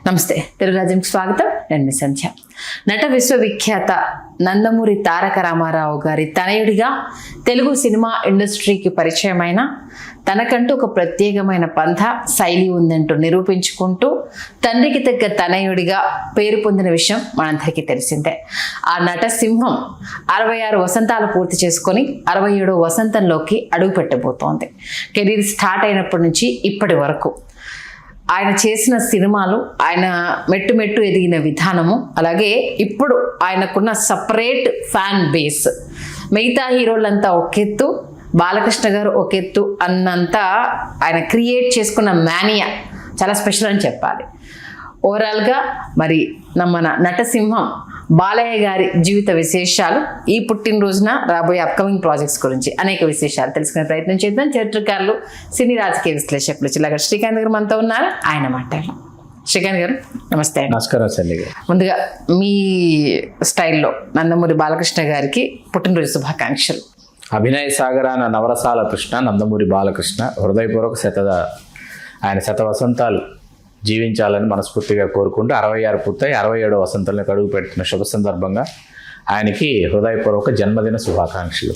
నమస్తే, తెలుగు రాజ్యంకి స్వాగతం. నేను మీ సంధ్య. నట విశ్వవిఖ్యాత నందమూరి తారక రామారావు గారి తనయుడిగా తెలుగు సినిమా ఇండస్ట్రీకి పరిచయమైన, తనకంటూ ఒక ప్రత్యేకమైన పంథ శైలి ఉందంటూ నిరూపించుకుంటూ తండ్రికి తగ్గ తనయుడిగా పేరు పొందిన విషయం మనందరికీ తెలిసిందే. ఆ నట సింహం 66 వసంతాలు పూర్తి చేసుకొని 67వ వసంతంలోకి అడుగు పెట్టబోతోంది. కెరీర్ స్టార్ట్ అయినప్పటి నుంచి ఇప్పటి వరకు ఆయన చేసిన సినిమాలు, ఆయన మెట్టు ఎదిగిన విధానము, అలాగే ఇప్పుడు ఆయనకున్న సపరేట్ ఫ్యాన్ బేస్, మిగతా హీరోలంతా ఒకెత్తు, బాలకృష్ణ గారు ఒకెత్తు అన్నంత ఆయన క్రియేట్ చేసుకున్న మానియా చాలా స్పెషల్ అని చెప్పాలి. ఓవరాల్గా మరి మన నటసింహం బాలయ్య గారి జీవిత విశేషాలు, ఈ పుట్టినరోజున రాబోయే అప్కమింగ్ ప్రాజెక్ట్స్ గురించి అనేక విశేషాలు తెలుసుకునే ప్రయత్నం చేద్దాం. చరిత్రకారులు, సినీ రాజకీయ విశ్లేషకులు చిల్లగా శ్రీకాంత్ గారు మనతో ఉన్నారు. ఆయన మాట్లాడారు. శ్రీకాంత్ గారు నమస్తే. నమస్కారం సండి గారు. ముందుగా మీ స్టైల్లో నందమూరి బాలకృష్ణ గారికి పుట్టినరోజు శుభాకాంక్షలు. అభినయ సాగరాన నవరసాల కృష్ణ నందమూరి బాలకృష్ణ హృదయపూర్వక ఆయన శత వసంతాలు జీవించాలని మనస్ఫూర్తిగా కోరుకుంటూ 66 పూర్తయి 67వ వసంతంలోకి అడుగు పెడుతున్న శుభ సందర్భంగా ఆయనకి హృదయపూర్వక జన్మదిన శుభాకాంక్షలు.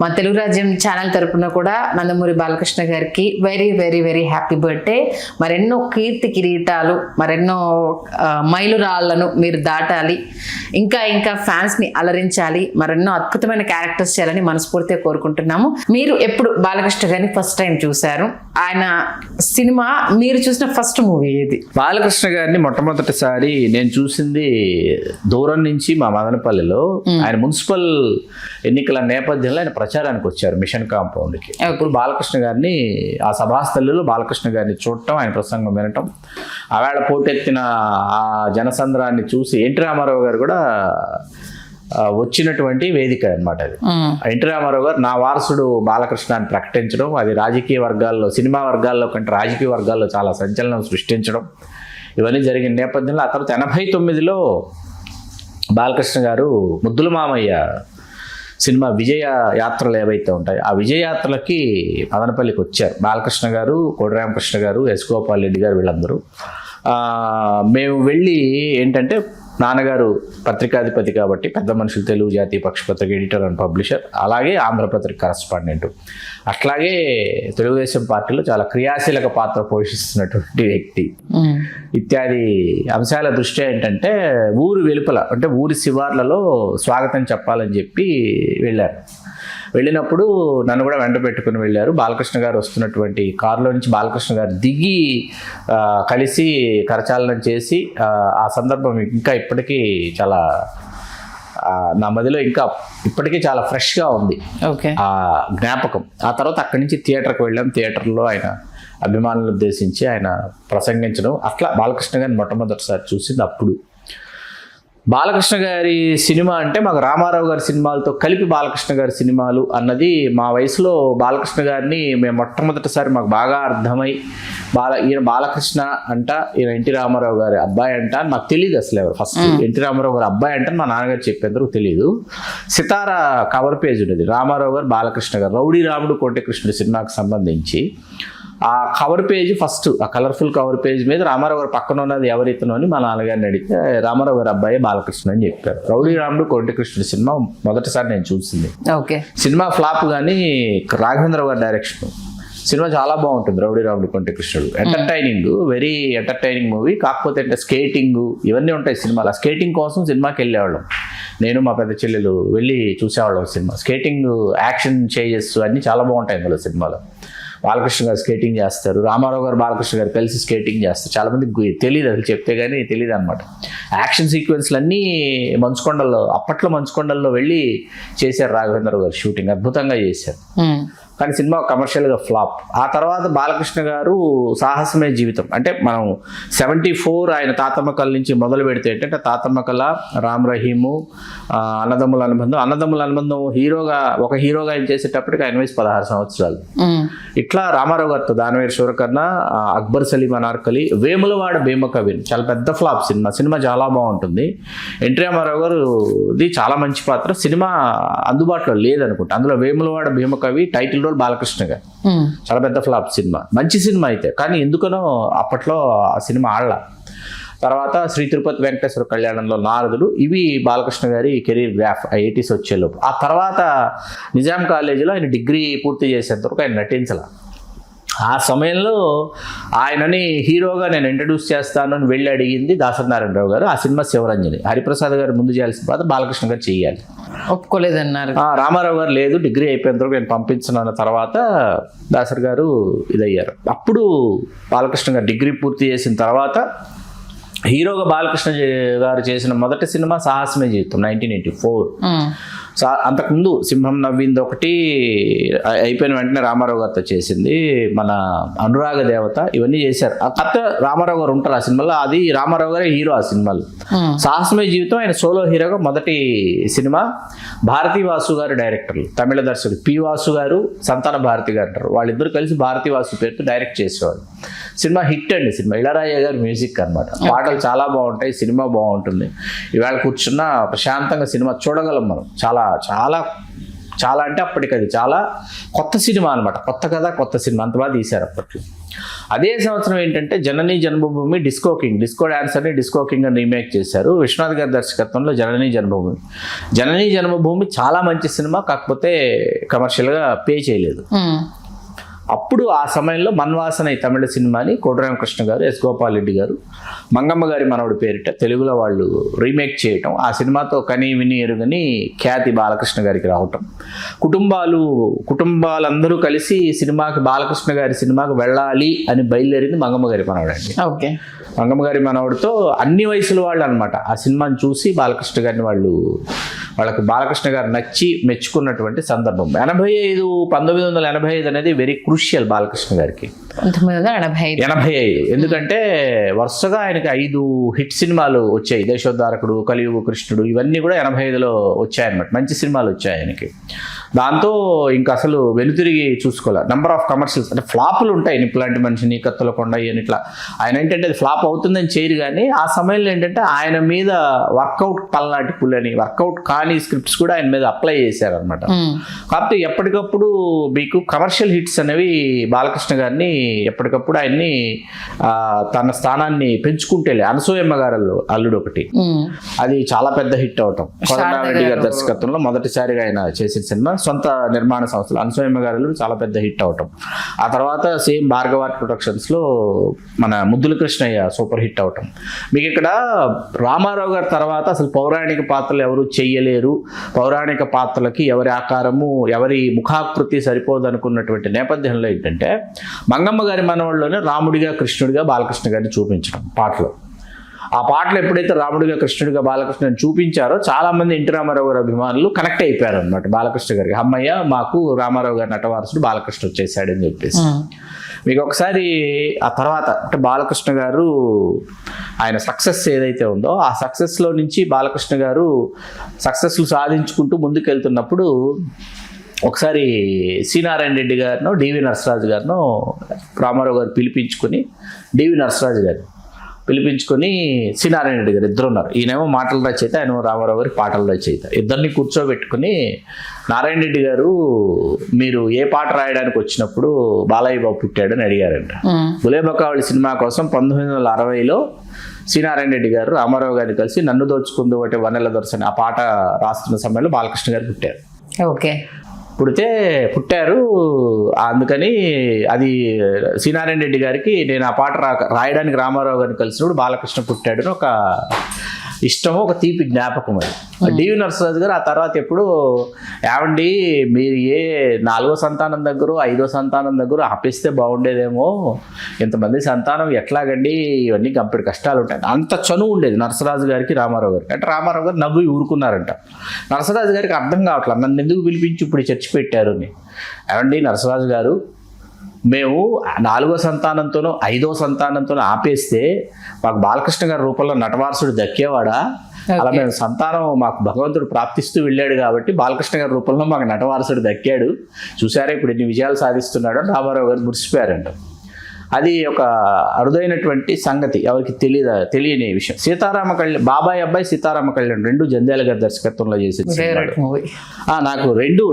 మా తెలుగు రాజ్యం ఛానల్ తరపున కూడా నందమూరి బాలకృష్ణ గారికి very very very happy birthday. మరెన్నో కీర్తి కిరీటాలు, మరెన్నో మైలురాళ్లను మీరు దాటాలి, ఇంకా ఇంకా ఫ్యాన్స్ని అలరించాలి, మరెన్నో అద్భుతమైన క్యారెక్టర్స్ చేయాలని మనస్ఫూర్తిగా కోరుకుంటున్నాము. మీరు ఎప్పుడు బాలకృష్ణ గారిని ఫస్ట్ టైం చూశారు? ఆయన సినిమా మీరు చూసిన ఫస్ట్ మూవీ ఏది? బాలకృష్ణ గారిని మొట్టమొదటిసారి నేను చూసింది దూరం నుంచి మా మదనపల్లిలో. ఆయన మున్సిపల్ ఎన్నికల నేపథ్యంలో ఆయన ప్రచారానికి వచ్చారు మిషన్ కాంపౌండ్కి. అప్పుడు బాలకృష్ణ గారిని ఆ సభాస్థలిలో బాలకృష్ణ గారిని చూడటం, ఆయన ప్రసంగం వినటం, ఆవేళ పోటెత్తిన ఆ జనసంద్రాన్ని చూసి ఎన్టీ రామారావు గారు కూడా వచ్చినటువంటి వేదిక అన్నమాట అది. ఎన్టీ రామారావు గారు నా వారసుడు బాలకృష్ణ అని ప్రకటించడం, అది రాజకీయ వర్గాల్లో, సినిమా వర్గాల్లో కంటే రాజకీయ వర్గాల్లో చాలా సంచలనం సృష్టించడం, ఇవన్నీ జరిగిన నేపథ్యంలో ఆ తర్వాత 89లో బాలకృష్ణ గారు ముద్దుల మామయ్య సినిమా విజయ యాత్రలు ఏవైతే ఉంటాయో ఆ విజయ యాత్రలకి మదనపల్లికి వచ్చారు. బాలకృష్ణ గారు, కోడి రామకృష్ణ గారు, ఎస్ గోపాల్ రెడ్డి గారు, వీళ్ళందరూ. మేము వెళ్ళి ఏంటంటే, నాన్నగారు పత్రికాధిపతి కాబట్టి పెద్ద మనుషులు తెలుగు జాతీయ పక్షపత్రిక ఎడిటర్ అండ్ పబ్లిషర్, అలాగే ఆంధ్రపత్రిక కరస్పాండెంట్, అట్లాగే తెలుగుదేశం పార్టీలో చాలా క్రియాశీలక పాత్ర పోషిస్తున్నటువంటి వ్యక్తి ఇత్యాది అంశాల దృష్ట్యా ఏంటంటే ఊరు వెలుపల అంటే ఊరి శివార్లలో స్వాగతం చెప్పాలని చెప్పి వెళ్ళారు. వెళ్ళినప్పుడు నన్ను కూడా వెంట పెట్టుకుని వెళ్ళారు. బాలకృష్ణ గారు వస్తున్నటువంటి కారులో నుంచి బాలకృష్ణ గారు దిగి కలిసి కరచాలనం చేసి ఆ సందర్భం ఇంకా ఇప్పటికీ చాలా నా మదిలో ఇంకా ఇప్పటికీ చాలా ఫ్రెష్గా ఉంది ఆ జ్ఞాపకం. ఆ తర్వాత అక్కడి నుంచి థియేటర్కి వెళ్ళాం. థియేటర్లో ఆయన అభిమానులను ఉద్దేశించి ఆయన ప్రసంగించడం, అట్లా బాలకృష్ణ గారిని మొట్టమొదటిసారి చూసింది అప్పుడు. బాలకృష్ణ గారి సినిమా అంటే మాకు రామారావు గారి సినిమాలతో కలిపి బాలకృష్ణ గారి సినిమాలు అన్నది మా వయసులో బాలకృష్ణ గారిని మేము మొట్టమొదటిసారి మాకు బాగా అర్థమై ఈయన బాలకృష్ణ అంట, ఈయన ఎన్టీ రామారావు గారి అబ్బాయి అంట అని మాకు తెలియదు అసలు. ఫస్ట్ ఎన్టీ రామారావు గారి అబ్బాయి అంటే మా నాన్నగారు చెప్పేందుకు తెలియదు. సితార కవర్ పేజ్ ఉండేది, రామారావు గారు, బాలకృష్ణ గారు, రౌడీ రాముడు కోటి కృష్ణుడి సినిమాకి సంబంధించి ఆ కవర్ పేజ్, ఫస్ట్ ఆ కలర్ఫుల్ కవర్ పేజ్ మీద రామారావు గారు పక్కన ఉన్నది ఎవరితనో అని మా నాన్నగారిని అడిగితే రామారావు గారి అబ్బాయి బాలకృష్ణ అని చెప్పారు. రౌడీ రాముడు కోటి కృష్ణుడి సినిమా మొదటిసారి నేను చూసింది. సినిమా ఫ్లాప్ కానీ రాఘవేంద్ర గారి డైరెక్షన్, సినిమా చాలా బాగుంటుంది. రౌడీ రాముడు కోటి కృష్ణుడు ఎంటర్టైనింగ్, వెరీ ఎంటర్టైనింగ్ మూవీ. కాకపోతే అంటే స్కేటింగ్ ఇవన్నీ ఉంటాయి సినిమాలో. స్కేటింగ్ కోసం సినిమాకి వెళ్ళేవాళ్ళం, నేను మా పెద్ద చెల్లెలు వెళ్ళి చూసేవాళ్ళం సినిమా. స్కేటింగ్, యాక్షన్ చేంజెస్ అన్నీ చాలా బాగుంటాయి ఇందులో సినిమాలో. బాలకృష్ణ గారు స్కేటింగ్ చేస్తారు, రామారావు గారు బాలకృష్ణ గారు కలిసి స్కేటింగ్ చేస్తారు. చాలామందికి తెలియదు, అసలు చెప్తే కానీ తెలియదు అనమాట. యాక్షన్ సీక్వెన్స్లు అన్నీ మంచుకొండల్లో, అప్పట్లో మంచుకొండల్లో వెళ్ళి చేశారు రాఘవేంద్ర గారు. షూటింగ్ అద్భుతంగా చేశారు. కానీ సినిమా కమర్షియల్గా ఫ్లాప్. ఆ తర్వాత బాలకృష్ణ గారు సాహసమే జీవితం అంటే మనం 74 ఆయన తాతమ్మ కళ నుంచి మొదలు పెడితే ఏంటంటే తాతమ్మ కళ, రామ్ రహీము, అన్నదమ్ముల అనుబంధం హీరోగా ఒక హీరోగా ఆయన చేసేటప్పటికి ఆయన వయసు 16 సంవత్సరాలు. ఇట్లా రామారావు గారితో దానవేరు శూరకర్ణ, అక్బర్ సలీం అనార్కలి, వేములవాడ భీమకవిన్ చాలా పెద్ద ఫ్లాప్ సినిమా చాలా బాగుంటుంది. ఎన్టీ రామారావు గారుది చాలా మంచి పాత్ర. సినిమా అందుబాటులో లేదనుకుంటా. అందులో వేములవాడ భీమకవి టైటిల్ రోల్ బాలకృష్ణ గారు. చాలా పెద్ద ఫ్లాప్ సినిమా, మంచి సినిమా అయితే, కానీ ఎందుకనో అప్పట్లో ఆ సినిమా ఆడలా. తర్వాత శ్రీ తిరుపతి వెంకటేశ్వర కళ్యాణంలో నారదుడు. ఇవి బాలకృష్ణ గారి కెరీర్ గ్రాఫ్ 80s వచ్చేలోపు. ఆ తర్వాత నిజాం కాలేజీలో ఆయన డిగ్రీ పూర్తి చేసేంత వరకు ఆయన నటించాల. ఆ సమయంలో ఆయనని హీరోగా నేను ఇంట్రడ్యూస్ చేస్తాను అని వెళ్ళి అడిగింది దాసరి నారాయణరావు గారు. ఆ సినిమా శివరంజని. హరిప్రసాద్ గారు ముందు చేయాల్సిన తర్వాత బాలకృష్ణ గారు చేయాలి, ఒప్పుకోలేదన్నారు. రామారావు గారు లేదు, డిగ్రీ అయిపోయిన తర్వాత నేను పంపించను అన్న తర్వాత దాసరి గారు ఇదయ్యారు. అప్పుడు బాలకృష్ణ గారు డిగ్రీ పూర్తి చేసిన తర్వాత హీరోగా బాలకృష్ణ గారు చేసిన మొదటి సినిమా సాహసమే జీవితం 1984. అంతకుముందు సింహం నవ్వింది ఒకటి అయిపోయిన వెంటనే రామారావు గారితో చేసింది, మన అనురాగ దేవత, ఇవన్నీ చేశారు. ఆ తర్వాత రామారావు గారు ఉంటారు ఆ సినిమాలో. అది రామారావు గారే హీరో ఆ సినిమాలో. సాహసమే జీవితం ఆయన సోలో హీరోగా మొదటి సినిమా. భారతీ వాసు గారు డైరెక్టర్లు, తమిళ దర్శకుడు పి వాసు గారు, సంతాన భారతి గారు అంటారు. వాళ్ళిద్దరు కలిసి భారతీ వాసు పేరుతో డైరెక్ట్ చేసేవాళ్ళు. సినిమా హిట్ అండి. సినిమా ఇళరాజా గారి మ్యూజిక్ అనమాట. పాటలు చాలా బాగుంటాయి, సినిమా బాగుంటుంది. ఇవాళ కూర్చున్న ప్రశాంతంగా సినిమా చూడగలం మనం. చాలా చాలా చాలా అంటే అప్పటికి అది చాలా కొత్త సినిమా అనమాట. కొత్త కథ, కొత్త సినిమా, అంత బాగా తీశారు అప్పట్లో. అదే సంవత్సరం ఏంటంటే Janani Janmabhoomi disco king, disco డాన్సర్ని డిస్కో కింగ్ అని రీమేక్ చేశారు విశ్వనాథ్ గారి దర్శకత్వంలో. జననీ జన్మభూమి, జననీ జన్మభూమి చాలా మంచి సినిమా, కాకపోతే కమర్షియల్గా పే చేయలేదు. అప్పుడు ఆ సమయంలో మన్వాసన ఈ తమిళ సినిమాని కోటరామకృష్ణ గారు, ఎస్ గోపాల్ రెడ్డి గారు, మంగమ్మ గారి మనవడి పేరిట తెలుగులో వాళ్ళు రీమేక్ చేయటం. ఆ సినిమాతో కని విని ఎరుగని ఖ్యాతి బాలకృష్ణ గారికి రావటం. కుటుంబాలందరూ కలిసి సినిమాకి, బాలకృష్ణ గారి సినిమాకి వెళ్ళాలి అని బయలుదేరింది మంగమ్మ గారి మనవడు అండి. ఓకే. మంగమ్మ గారి మనవడితో అన్ని వయసుల వాళ్ళు అనమాట ఆ సినిమాని చూసి బాలకృష్ణ గారిని వాళ్ళకి బాలకృష్ణ గారు నచ్చి మెచ్చుకున్నటువంటి సందర్భం. 1985 అనేది వెరీ క్రూషియల్ బాలకృష్ణ గారికి. 1985 ఎందుకంటే వరుసగా ఆయనకి 5 హిట్ సినిమాలు వచ్చాయి. దేశోద్ధారకుడు, కలియుగ కృష్ణుడు, ఇవన్నీ కూడా 85లో వచ్చాయన్నమాట. మంచి సినిమాలు వచ్చాయి ఆయనకి. దాంతో ఇంకా అసలు వెనుతిరిగి చూసుకోవాలి. నెంబర్ ఆఫ్ కమర్షియల్స్ అంటే ఫ్లాపులు ఉంటాయి. నిప్పులాంటి మనిషిని, కత్తుల కొండ అని ఇట్లా. ఆయన ఏంటంటే అది ఫ్లాప్ అవుతుందని చేయరు, కానీ ఆ సమయంలో ఏంటంటే ఆయన మీద వర్కౌట్ పల్నాటి పుల్లని వర్కౌట్ కాని స్క్రిప్ట్స్ కూడా ఆయన మీద అప్లై చేశారనమాట. కాకపోతే ఎప్పటికప్పుడు మీకు కమర్షియల్ హిట్స్ అనేవి బాలకృష్ణ గారిని ఎప్పటికప్పుడు ఆయన్ని తన స్థానాన్ని పెంచుకుంటే. అనసూయమ్మ గారు అల్లుడు ఒకటి, అది చాలా పెద్ద హిట్ అవటం. కోదండరామిరెడ్డి గారి దర్శకత్వంలో మొదటిసారిగా ఆయన చేసిన సినిమా, సొంత నిర్మాణ సంస్థలు. అనసూయమ్మ గారు చాలా పెద్ద హిట్ అవటం. ఆ తర్వాత సేమ్ భార్గవ ప్రొడక్షన్స్లో మన ముద్దుల కృష్ణయ్య సూపర్ హిట్ అవటం. మీకు ఇక్కడ రామారావు గారి తర్వాత అసలు పౌరాణిక పాత్రలు ఎవరు చెయ్యలేరు, పౌరాణిక పాత్రలకి ఎవరి ఆకారము, ఎవరి ముఖాకృతి సరిపోదు అనుకున్నటువంటి నేపథ్యంలో ఏంటంటే మంగమ్మ గారి మనవాళ్ళలోనే రాముడిగా, కృష్ణుడిగా బాలకృష్ణ గారిని చూపించడం పాటలో. ఆ పాటలు ఎప్పుడైతే రాముడిగా, కృష్ణుడిగా బాలకృష్ణని చూపించారో చాలా మంది ఎన్టీ రామారావు గారి అభిమానులు కనెక్ట్ అయిపోయారు అనమాట బాలకృష్ణ గారికి. అమ్మయ్య, మాకు రామారావు గారి నటవారసుడు బాలకృష్ణ వచ్చేసాడని చెప్పేసి. మీకు ఒకసారి ఆ తర్వాత అంటే బాలకృష్ణ గారు ఆయన సక్సెస్ ఏదైతే ఉందో ఆ సక్సెస్లో నుంచి బాలకృష్ణ గారు సక్సెస్లు సాధించుకుంటూ ముందుకెళ్తున్నప్పుడు ఒకసారి సి నారాయణ రెడ్డి గారినో, డివి నరసరాజు గారినో రామారావు గారు పిలిపించుకొని, డివి నరసరాజు గారు పిలిపించుకొని సి నారాయణ రెడ్డి గారు ఇద్దరు ఉన్నారు. ఈయనేమో మాటల రచయిత, ఆయన రామారావు గారి పాటల రచయిత. ఇద్దరిని కూర్చోబెట్టుకుని నారాయణ రెడ్డి గారు మీరు ఏ పాట రాయడానికి వచ్చినప్పుడు బాలయ్య బాబు పుట్టాడని అడిగారంట. గులేబకావళి సినిమా కోసం 1960లో సి నారాయణ రెడ్డి గారు రామారావు గారిని కలిసి నన్ను దోచుకుందు ఒకటి వనెల దొరసని ఆ పాట రాస్తున్న సమయంలో బాలకృష్ణ గారు పుట్టారు. ఓకే. పుట్టారు. అందుకని అది సి నారాయణ రెడ్డి గారికి నేను ఆ పాట రాయడానికి రామారావు గారిని కలిసినప్పుడు బాలకృష్ణ పుట్టాడు అని ఒక ఇష్టము, ఒక తీపి జ్ఞాపకం. అది డివి నరసరాజు గారు ఆ తర్వాత ఎప్పుడు ఏమండి మీరు ఏ 4వ సంతానం దగ్గర 5వ సంతానం దగ్గర ఆపేస్తే బాగుండేదేమో, ఇంతమంది సంతానం ఎట్లాగండి, ఇవన్నీ కంపెనీ కష్టాలు ఉంటాయి. అంత చనువు ఉండేది నరసరాజు గారికి రామారావు గారికి. అంటే రామారావు గారు నవ్వు ఊరుకున్నారంట. నరసరాజు గారికి అర్థం కావట్లేదు, నన్ను ఎందుకు పిలిపించి ఇప్పుడు చర్చి పెట్టారు అని. ఏమండి నరసరాజు గారు, మేము 4వ సంతానంతోనో 5వ సంతానంతోనో ఆపేస్తే మాకు బాలకృష్ణ గారి రూపంలో నటవారసుడు దక్కేవాడా? అలా మేము సంతానం మాకు భగవంతుడు ప్రాప్తిస్తూ వెళ్ళాడు కాబట్టి బాలకృష్ణ గారి రూపంలో మాకు నటవారసుడు దక్కాడు, చూసారా ఇప్పుడు ఎన్ని విజయాలు సాధిస్తున్నాడు అని రామారావు గారు మురిసిపోయారంట. అది ఒక అరుదైనటువంటి సంగతి, ఎవరికి తెలియని విషయం. సీతారామ కళ్యాణ్, బాబాయ్ అబ్బాయి సీతారామ కళ్యాణ్ రెండు జంధ్యాల గారి దర్శకత్వంలో చేసే ఫేవరెట్ మూవీ. నాకు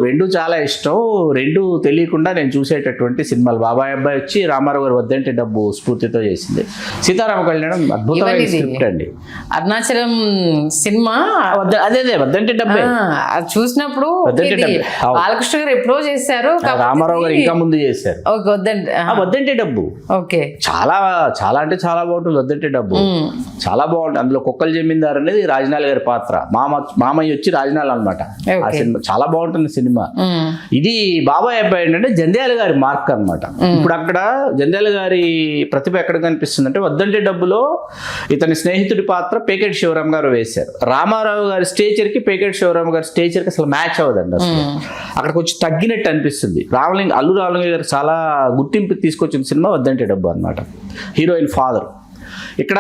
రెండు చాలా ఇష్టం. రెండు తెలియకుండా నేను చూసేటటువంటి సినిమాలు. బాబాయ్ అబ్బాయి వచ్చి రామారావు గారు వద్దంటే డబ్బు స్ఫూర్తితో చేసింది. సీతారామ కళ్యాణం అద్భుతమైన స్క్రిప్ట్ అండి. అరుణాచలం సినిమా అదే వద్దంటే డబ్బే అది చూసినప్పుడు వద్దంటే డబ్బే. బాలకృష్ణ గారు ఎప్పుడో చేశారు, రామారావు గారు ఇంకా ముందు చేశారు. వద్దంటే డబ్బు ఓకే, చాలా చాలా అంటే చాలా బాగుంటుంది. వద్దంటే డబ్బు చాలా బాగుంటుంది. అందులో కుక్కల జమీందార్ అనేది రాజనాల్ గారి పాత్ర, మామయ్య వచ్చి రాజనాల్ అనమాట. ఆ సినిమా చాలా బాగుంటుంది సినిమా. ఇది బాబాయ్ అబ్బాయి ఏంటంటే జంధ్యాల గారి మార్క్ అనమాట. ఇప్పుడు అక్కడ జంధ్యాల గారి ప్రతిభ ఎక్కడ కనిపిస్తుంది అంటే వద్దంటే డబ్బులో ఇతని స్నేహితుడి పాత్ర పేకెట్ శివరామ్ గారు వేశారు. రామారావు గారి స్టేచర్ కి పేకెట్ శివరామ్ గారి స్టేచర్ కి అసలు మ్యాచ్ అవ్వదండి. అసలు అక్కడికి వచ్చి తగ్గినట్టు అనిపిస్తుంది. అల్లు రామలింగ గారు చాలా గుర్తింపు తీసుకొచ్చిన సినిమా వద్దంటే డబ్బు అనమాట. Heroine father. ఇక్కడ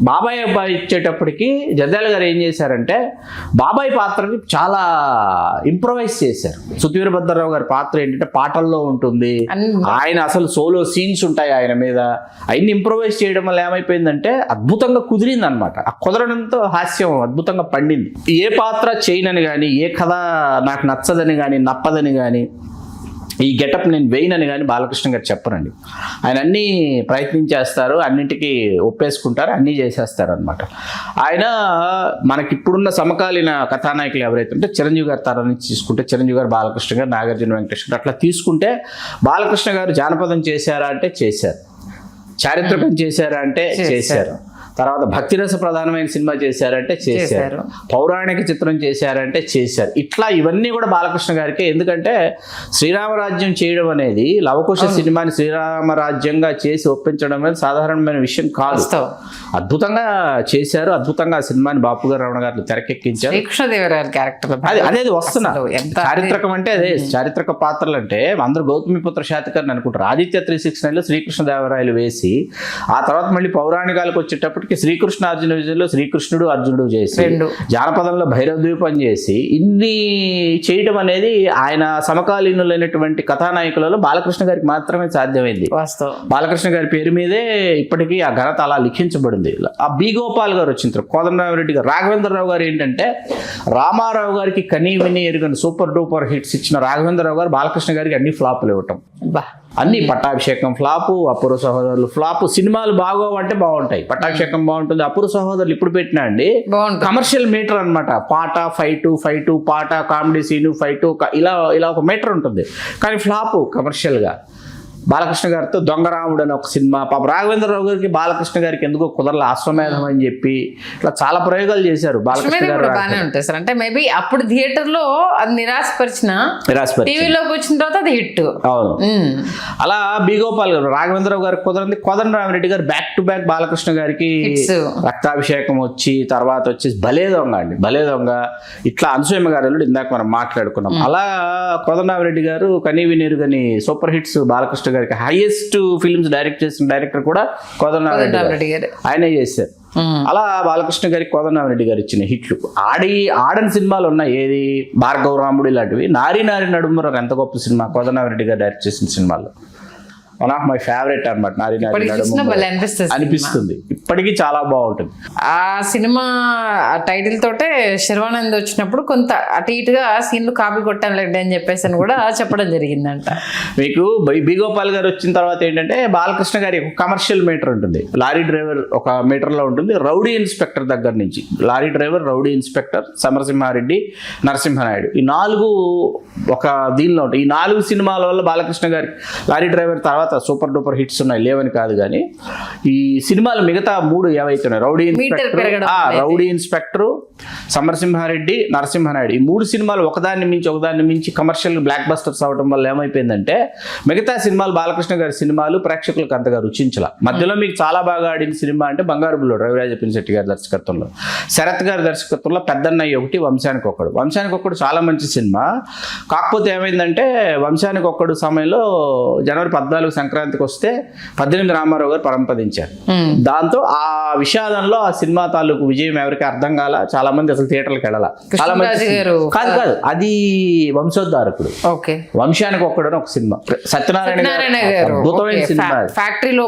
బాబాయ్ అబ్బాయి ఇచ్చేటప్పటికి జంధ్యాల గారు ఏం చేశారంటే బాబాయ్ పాత్రని చాలా ఇంప్రొవైజ్ చేశారు. సుధీరభద్రరావు గారి పాత్ర ఏంటంటే పాటల్లో ఉంటుంది, ఆయన అసలు సోలో సీన్స్ ఉంటాయి ఆయన మీద. అవన్నీ ఇంప్రొవైజ్ చేయడం వల్ల ఏమైపోయిందంటే అద్భుతంగా కుదిరింది అనమాట. ఆ కుదరడంతో హాస్యం అద్భుతంగా పండింది. ఏ పాత్ర చేయనని కానీ, ఏ కథ నాకు నచ్చదని కానీ, నప్పదని కానీ, ఈ గెటప్ నేను వేయనని కానీ బాలకృష్ణ గారు చెప్పరండి. ఆయన అన్నీ ప్రయత్నించేస్తారు, అన్నింటికీ ఒప్పేసుకుంటారు, అన్నీ చేసేస్తారు అనమాట. ఆయన మనకి ఇప్పుడున్న సమకాలీన కథానాయకులు ఎవరైతే ఉంటే చిరంజీవి గారి తరం నుంచి తీసుకుంటే చిరంజీవి గారు, బాలకృష్ణ గారు, నాగార్జున వెంకటేష్ గారు అట్లా తీసుకుంటే బాలకృష్ణ గారు జానపదం చేశారా అంటే చేశారు, చారిత్రకం చేశారా అంటే చేశారు, తర్వాత భక్తిరస ప్రధానమైన సినిమా చేశారంటే చేశారు, పౌరాణిక చిత్రం చేశారంటే చేశారు. ఇట్లా ఇవన్నీ కూడా బాలకృష్ణ గారికి. ఎందుకంటే శ్రీరామరాజ్యం చేయడం అనేది, లవకుశ సినిమాని శ్రీరామరాజ్యంగా చేసి ఒప్పించడం అనేది సాధారణమైన విషయం కాదు. అద్భుతంగా చేశారు. అద్భుతంగా ఆ సినిమాని బాపు గారు, రమణ గారు తెరకెక్కించారు. అదే వస్తున్నా చారిత్రకం అంటే అదే చారిత్రక పాత్రలు అంటే అందరూ గౌతమిపుత్ర శాతకర్ణి అనుకుంటారు. ఆదిత్య 369లో శ్రీకృష్ణదేవరాయలు వేసి ఆ తర్వాత మళ్ళీ పౌరాణికాలకు వచ్చేటప్పటికి శ్రీకృష్ణ అర్జున విజయంలో శ్రీకృష్ణుడు అర్జునుడు చేసి, జానపదంలో భైరవ ద్వీపం చేసి, ఇన్ని చేయడం అనేది ఆయన సమకాలీనులైనటువంటి కథానాయకులలో బాలకృష్ణ గారికి మాత్రమే సాధ్యమైంది. బాలకృష్ణ గారి పేరు మీదే ఇప్పటికీ ఆ ఘనత అలా లిఖించబడింది. ఆ బి గోపాల్ గారు వచ్చిన తర్వాత కోదండరామిరెడ్డి గారు, రాఘవేంద్రరావు గారు ఏంటంటే రామారావు గారికి కనీ విని ఎరుగని సూపర్ డూపర్ హిట్స్ ఇచ్చిన రాఘవేంద్రరావు గారు బాలకృష్ణ గారికి అన్ని ఫ్లాపులు ఇవ్వటం. అన్ని పట్టాభిషేకం ఫ్లాపు, అపూర్వ సహోదరులు ఫ్లాపు. సినిమాలు బాగోవంటే బాగుంటాయి. పట్టాభిషేకం బాగుంటుంది, అపూర్వ సహోదరులు ఇప్పుడు పెట్టినా అండి కమర్షియల్ మీటర్ అనమాట. పాట ఫైటు, పాట కామెడీ సీను, ఫైటు, ఇలా ఒక మీటర్ ఉంటుంది. కానీ ఫ్లాపు కమర్షియల్గా. బాలకృష్ణ గారితో దొంగరాముడు అని ఒక సినిమా, పాప రాఘవేంద్రరావు గారికి బాలకృష్ణ గారికి ఎందుకో కుదరల, అశ్వమేధం అని చెప్పి ఇట్లా చాలా ప్రయోగాలు చేశారు బాలకృష్ణ గారు. బాగానే ఉంటాయి సార్. అంటే మేబీ అప్పుడు థియేటర్ లో అది నిరాశపరిచిన టీవీలోకి వచ్చిన తర్వాత అది హిట్. అవును. అలా బి గోపాల్ గారు, రాఘవేంద్రరావు గారికి కుదరంది. కోదండరామిరెడ్డి గారు బ్యాక్ టు బ్యాక్ బాలకృష్ణ గారికి రక్తాభిషేకం వచ్చి, తర్వాత వచ్చేసి భలే దొంగ, ఇట్లా అనసూయమ్మ గారు ఇందాక మనం మాట్లాడుకున్నాం. అలా కోదండరామిరెడ్డి గారు కనీ వినెరుగని సూపర్ హిట్స్ బాలకృష్ణ గారికి. హైయెస్ట్ ఫిల్మ్స్ డైరెక్ట్ చేసిన డైరెక్టర్ కూడా కోదండరామిరెడ్డి గారు, ఆయనే చేశారు. అలా బాలకృష్ణ గారికి కోదండరామిరెడ్డి గారు ఇచ్చిన హిట్లు. ఆడని సినిమాలు ఉన్నాయి. ఏది భార్గవ రాముడు ఇలాంటివి. నారీ నడుముర ఎంత గొప్ప సినిమా, కోదండరామిరెడ్డి గారు డైరెక్ట్ చేసిన సినిమాలో వన్ ఆఫ్ మై ఫేవరెట్ అనమాట. నారీ అనిపిస్తుంది, ఇప్పటికీ చాలా బాగుంటుంది. ఆ సినిమా టైటిల్ తోటే శర్వానంద్ వచ్చినప్పుడు కొంత అటు ఇటుగా సీన్లు కాపీ కొట్టాలండి అని చెప్పేసి అని కూడా చెప్పడం జరిగిందంట. మీకు బి గోపాల్ గారు వచ్చిన తర్వాత ఏంటంటే బాలకృష్ణ గారి ఒక కమర్షియల్ మీటర్ ఉంటుంది. లారీ డ్రైవర్ ఒక మీటర్లో ఉంటుంది. రౌడీ ఇన్స్పెక్టర్ దగ్గర నుంచి, lorry driver, rowdy inspector, Samarasimha Reddy, Narasimha Naidu, ఈ 4 ఒక దీనిలో ఉంటాయి. ఈ 4 సినిమాల వల్ల బాలకృష్ణ గారి లారీ డ్రైవర్ తర్వాత సూపర్ డూపర్ హిట్స్ ఉన్నాయి, లేవని కాదు. కానీ ఈ సినిమాలు మిగతా 3 ఏవైతున్నాయి, రౌడీ ఇన్స్పెక్టర్, సమరసింహారెడ్డి, నరసింహనాయుడు, ఈ 3 సినిమాలు ఒకదాన్ని మించి కమర్షియల్ బ్లాక్ బస్టర్స్ అవడం వల్ల ఏమైపోయిందంటే మిగతా సినిమాలు, బాలకృష్ణ గారి సినిమాలు ప్రేక్షకులకు అంతగా రుచించాల. మధ్యలో మీకు చాలా బాగా ఆడిన సినిమా అంటే బంగారు బుల్లోడు, రవిరాజ పినిశెట్టి గారి దర్శకత్వంలో, శరత్ గారి దర్శకత్వంలో పెద్దన్నయ్య ఒకటి, వంశానికి ఒక్కడు చాలా మంచి సినిమా. కాకపోతే ఏమైందంటే వంశానికి ఒక్కడు సమయంలో జనవరి 14 సంక్రాంతికి వస్తే 18 రామారావు గారు పరంపదించారు. దాంతో ఆ విషాదంలో ఆ సినిమా తాలూకు విజయం ఎవరికి అర్థం కాల, చాలా మంది అసలు థియేటర్లకు వెళ్ళాల. చాలా మంది కాదు అది వంశోద్ధారకుడు, ఓకే, వంశానికి ఒక్కడని ఒక సినిమా, సత్యనారాయణ గారు అద్భుతమైన సినిమా, ఫ్యాక్టరీలో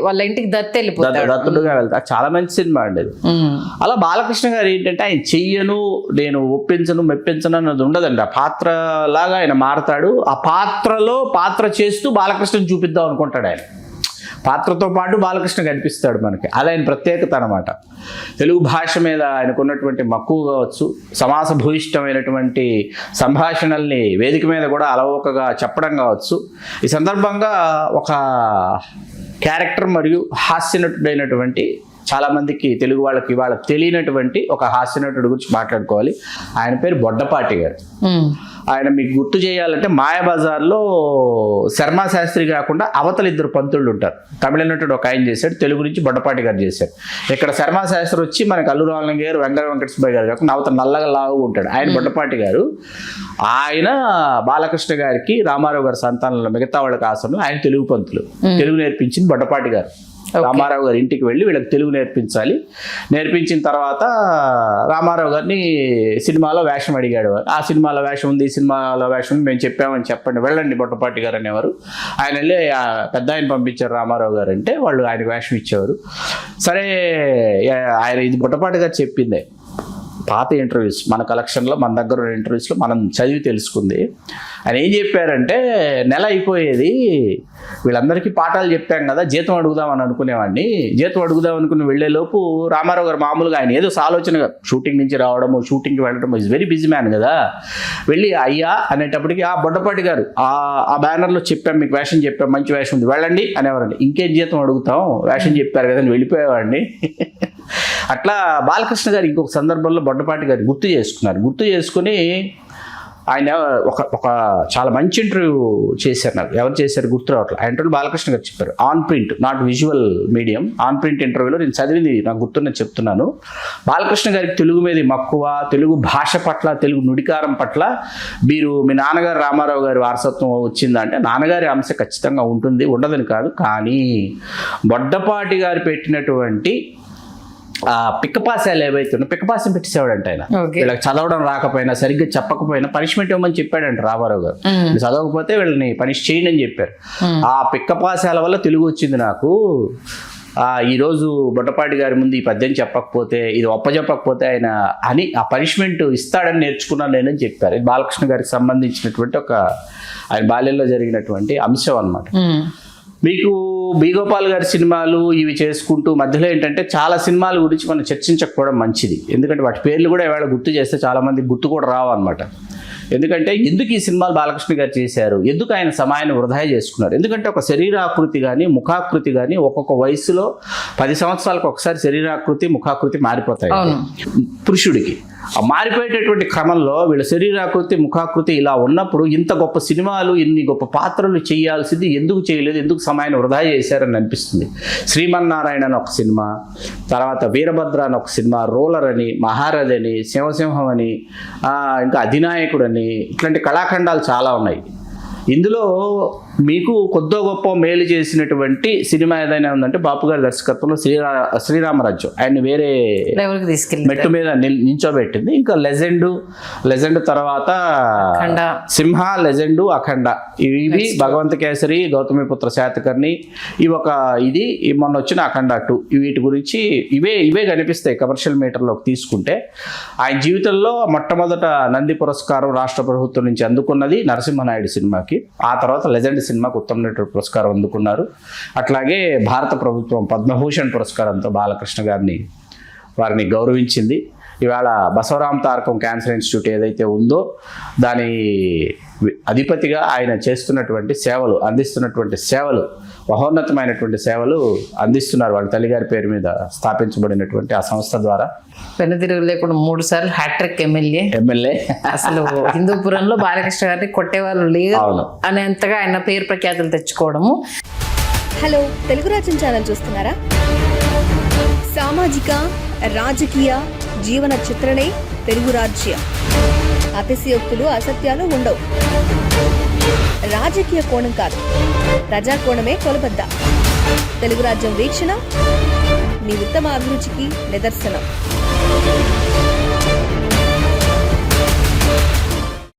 వాళ్ళ ఇంటికి దత్తుడుగా వెళ్తా, చాలా మంచి సినిమా అండి అది. అలా బాలకృష్ణ గారు ఏంటంటే ఆయన చెయ్యను, నేను ఒప్పించను మెప్పించను అన్నది ఉండదండి. ఆ పాత్ర లాగా ఆయన మారతాడు. ఆ పాత్రలో పాత్ర చేస్తూ బాలకృష్ణని చూపిద్దాం అనుకుంటాడు ఆయన. పాత్రతో పాటు బాలకృష్ణ కనిపిస్తాడు మనకి, అది ఆయన ప్రత్యేకత అనమాట. తెలుగు భాష మీద ఆయనకున్నటువంటి మక్కువ కావచ్చు, సమాస భూయిష్టమైనటువంటి సంభాషణల్ని వేదిక మీద కూడా అలవోకగా చెప్పడం కావచ్చు. ఈ సందర్భంగా ఒక క్యారెక్టర్ మరియు హాస్యనటుడైనటువంటి, చాలామందికి తెలుగు వాళ్ళకి ఇవాళ తెలియనటువంటి ఒక హాస్యనటుడు గురించి మాట్లాడుకోవాలి. ఆయన పేరు బొడ్డపాటి గారు. ఆయన మీకు గుర్తు చేయాలంటే మాయాబజార్లో శర్మా శాస్త్రి కాకుండా అవతల ఇద్దరు పంతుళ్ళు ఉంటారు. తమిళ నటుడు ఒక ఆయన చేశాడు, తెలుగు నుంచి బొడ్డపాటి గారు చేశారు. ఇక్కడ శర్మా శాస్త్రి వచ్చి మనకు అల్లు రామలింగ గారు, వెంకటసుబ్బయ్య గారు కాకుండా అవతల నల్లగా లావు ఉంటాడు ఆయన బొడ్డపాటి గారు. ఆయన బాలకృష్ణ గారికి రామారావు గారి సంతానంలో మిగతా వాళ్ళకి ఆసనం, ఆయన తెలుగు పంతులు. తెలుగు నేర్పించింది బొడ్డపాటి గారు. రామారావు గారి ఇంటికి వెళ్ళి వీళ్ళకి తెలుగు నేర్పించాలి. నేర్పించిన తర్వాత రామారావు గారిని సినిమాలో వేషం అడిగాడు. ఆ సినిమాలో వేషం ఉంది, ఈ సినిమాలో వేషం ఉంది, మేము చెప్పామని చెప్పండి, వెళ్ళండి బొడ్డపాటి గారు అనేవారు. ఆయన వెళ్ళి పెద్ద ఆయన పంపించారు రామారావు గారు అంటే వాళ్ళు ఆయనకు వేషం ఇచ్చేవారు. సరే ఆయన ఇది బొడ్డపాటి గారు చెప్పిందే, పాత ఇంటర్వ్యూస్ మన కలెక్షన్లో మన దగ్గర ఉన్న ఇంటర్వ్యూస్లో మనం చదివి తెలుసుకుంది. ఆయన ఏం చెప్పారంటే, నెల అయిపోయేది, వీళ్ళందరికీ పాఠాలు చెప్పాం కదా, జీతం అడుగుదామని అనుకునేవాడిని. జీతం అడుగుదాం అనుకుని వెళ్ళేలోపు రామారావు గారు మామూలుగా ఆయన ఏదో ఆలోచనగా షూటింగ్ నుంచి రావడము, షూటింగ్కి వెళ్ళడము, ఈజ్ వెరీ బిజీ మ్యాన్ కదా, వెళ్ళి అయ్యా అనేటప్పటికి ఆ బొడ్డపాటి గారు ఆ బ్యానర్లో చెప్పాం, మీకు వేషం చెప్పాం, మంచి వేషం ఉంది, వెళ్ళండి అనేవారండి. ఇంకేం జీతం అడుగుతాం, వేషం చెప్పారు కదా అని వెళ్ళిపోయేవాడిని. అట్లా బాలకృష్ణ గారు ఇంకొక సందర్భంలో బొడ్డపాటి గారు గుర్తు చేసుకున్నారు. గుర్తు చేసుకుని ఆయన ఒక చాలా మంచి ఇంటర్వ్యూ చేశారు. నాకు ఎవరు చేశారు గుర్తు రావట్లేదు. ఆ ఇంటర్వ్యూ బాలకృష్ణ గారు చెప్పారు, on print not visual medium, on print ఇంటర్వ్యూలో నేను చదివింది నాకు గుర్తున్న చెప్తున్నాను. బాలకృష్ణ గారికి తెలుగు మీద మక్కువ, తెలుగు భాష పట్ల, తెలుగు నుడికారం పట్ల మీరు మీ నాన్నగారు రామారావు గారి వారసత్వం వచ్చిందంటే నాన్నగారి అంశ ఖచ్చితంగా ఉంటుంది, ఉండదని కాదు. కానీ బొడ్డపాటి గారు పెట్టినటువంటి ఆ పిక్కపాసాలు ఏవైతే ఉన్నా పిక్కపాసం పెట్టేసేవాడంట ఆయన. వీళ్ళకి చదవడం రాకపోయినా, సరిగ్గా చెప్పకపోయినా పనిష్మెంట్ ఇవ్వమని చెప్పాడంట రామారావు గారు. చదవకపోతే వీళ్ళని పనిష్ చేయండి అని చెప్పారు. ఆ పిక్కపాసాల వల్ల తెలుగు వచ్చింది నాకు. ఈరోజు బొడ్డపాటి గారి ముందు ఈ పద్యం చెప్పకపోతే, ఇది ఒప్పజెప్పకపోతే ఆయన అని ఆ పనిష్మెంట్ ఇస్తాడని నేర్చుకున్నాను నేనని చెప్పారు. ఇది బాలకృష్ణ గారికి సంబంధించినటువంటి ఒక ఆయన బాల్యంలో జరిగినటువంటి అంశం అన్నమాట. మీకు బి గోపాల్ గారి సినిమాలు ఇవి చేసుకుంటూ మధ్యలో ఏంటంటే చాలా సినిమాల గురించి మనం చర్చించకపోవడం మంచిది. ఎందుకంటే వాటి పేర్లు కూడా ఇవాళ గుర్తు చేస్తే చాలామంది గుర్తు కూడా రావు అనమాట. ఎందుకంటే ఎందుకు ఈ సినిమాలు బాలకృష్ణ గారు చేశారు, ఎందుకు ఆయన సమయాన్ని వృధా చేసుకున్నారు. ఎందుకంటే ఒక శరీరాకృతి కానీ ముఖాకృతి కానీ ఒక్కొక్క వయసులో 10 సంవత్సరాలకు ఒకసారి శరీరాకృతి ముఖాకృతి మారిపోతాయి పురుషుడికి. ఆ మారిపోయేటటువంటి క్రమంలో వీళ్ళ శరీరాకృతి ముఖాకృతి ఇలా ఉన్నప్పుడు ఇంత గొప్ప సినిమాలు, ఇన్ని గొప్ప పాత్రలు చేయాల్సింది ఎందుకు చేయలేదు, ఎందుకు సమయాన్ని వృధా చేశారని అనిపిస్తుంది. శ్రీమన్నారాయణ అని ఒక సినిమా, తర్వాత వీరభద్ర అని ఒక సినిమా, రోలర్ అని, మహారథి అని, సింహసింహం అని, ఇంకా అధినాయకుడు అని, ఇట్లాంటి కళాఖండాలు చాలా ఉన్నాయి. ఇందులో మీకు కొద్దో గొప్ప మేలు చేసినటువంటి సినిమా ఏదైనా ఉందంటే బాపు గారి దర్శకత్వంలో శ్రీరామరాజ్యం. ఆయన వేరే మెట్టు మీద నించోబెట్టింది. ఇంకా లెజెండ్ తర్వాత సింహ, లెజెండ్, అఖండ, ఇవి భగవంత కేసరి, గౌతమిపుత్ర శాతకర్ణి, ఇవి ఒక ఇది మొన్న వచ్చిన అఖండ 2. వీటి గురించి ఇవే కనిపిస్తాయి కమర్షియల్ మీటర్లోకి తీసుకుంటే. ఆయన జీవితంలో మొట్టమొదట నంది పురస్కారం రాష్ట్ర ప్రభుత్వం నుంచి అందుకున్నది నరసింహనాయుడు సినిమాకి. ఆ తర్వాత లెజెండ్ సినిమాకు ఉత్తమ నటుడు పురస్కారం అందుకున్నారు. అట్లాగే భారత ప్రభుత్వం పద్మభూషణ్ పురస్కారంతో బాలకృష్ణ వారిని గౌరవించింది. ఇవాళ బసవరామ తారకం క్యాన్సర్ ఇన్స్టిట్యూట్ ఏదైతే ఉందో దాని అధిపతిగా ఆయన చేస్తున్నటువంటి సేవలు, అందిస్తున్నటువంటి సేవలు, మహోన్నతమైనటువంటి సేవలు అందిస్తున్నారు. వాళ్ళ తల్లిగారి పేరు మీద స్థాపించబడినటువంటి ఆ సంస్థ ద్వారా. పెనుదిరుగు లేకుండా 3 సార్లు హ్యాట్రిక్ ఎమ్మెల్యే. అసలు హిందూపురంలో బాలకృష్ణ గారిని కొట్టేవాళ్ళు లేదు అనేంతగా ఆయన పేరు ప్రఖ్యాతులు తెచ్చుకోవడము. హలో, తెలుగు రాజ్యం ఛానల్ చూస్తున్నారా? సామాజిక, రాజకీయ, జీవన చిత్రణే తెలుగు రాజ్యం. అతిశయోక్తులు, అసత్యాలు ఉండవు. రాజకీయ కోణం కాదు, ప్రజా కోణమే కొలబద్ద. తెలుగు రాజ్యం వీక్షణ మీ ఉత్తమ అభిరుచికి నిదర్శనం.